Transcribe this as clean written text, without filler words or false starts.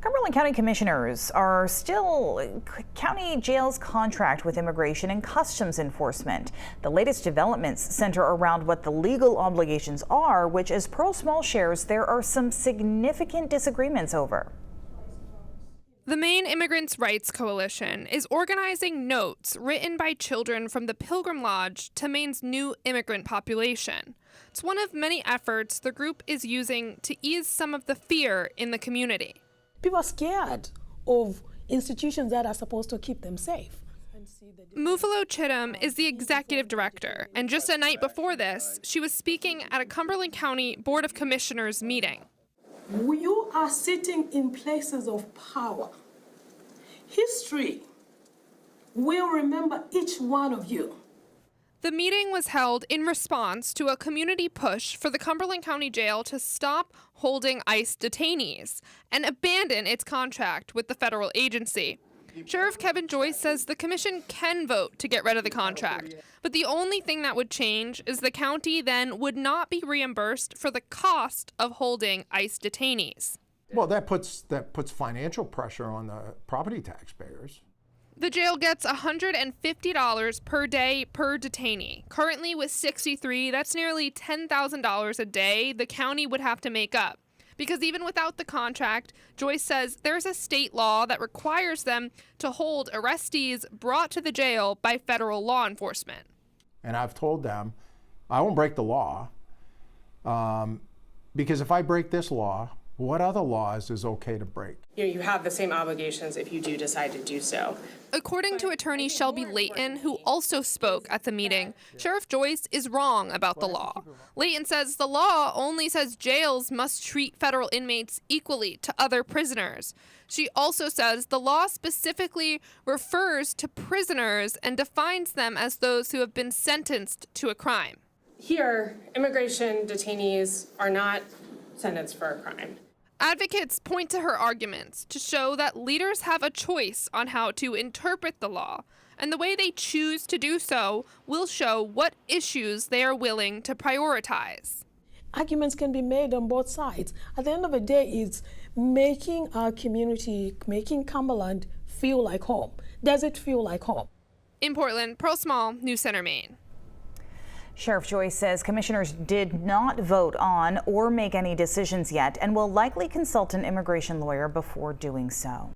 Cumberland County commissioners are still county jail's contract with immigration and customs enforcement. The latest developments center around what the legal obligations are, which, as Pearl Small shares, there are some significant disagreements over. The Maine Immigrants' Rights Coalition is organizing notes written by children from the Pilgrim Lodge to Maine's new immigrant population. It's one of many efforts the group is using to ease some of the fear in the community. People are scared of institutions that are supposed to keep them safe. Mufalo Chittum is the executive director, and just a night before this, she was speaking at a Cumberland County Board of Commissioners meeting. You are sitting in places of power. History will remember each one of you. The meeting was held in response to a community push for the Cumberland County Jail to stop holding ICE detainees and abandon its contract with the federal agency. Sheriff Kevin Joyce says the commission can vote to get rid of the contract, but the only thing that would change is the county then would not be reimbursed for the cost of holding ICE detainees. Well, that puts financial pressure on the property taxpayers. The jail gets $150 per day per detainee. Currently with 63, that's nearly $10,000 a day the county would have to make up. Because even without the contract, Joyce says there's a state law that requires them to hold arrestees brought to the jail by federal law enforcement. And I've told them I won't break the law because if I break this law, what other laws is okay to break? You have the same obligations if you do decide to do so. According to attorney Shelby Layton, who also spoke at the meeting, Sheriff Joyce is wrong about the law. Layton says the law only says jails must treat federal inmates equally to other prisoners. She also says the law specifically refers to prisoners and defines them as those who have been sentenced to a crime. Here, immigration detainees are not sentenced for a crime. Advocates point to her arguments to show that leaders have a choice on how to interpret the law, and the way they choose to do so will show what issues they are willing to prioritize. Arguments can be made on both sides. At the end of the day, it's making our community, making Cumberland feel like home. Does it feel like home? In Portland, Pearl Small, News Center, Maine. Sheriff Joyce says commissioners did not vote on or make any decisions yet and will likely consult an immigration lawyer before doing so.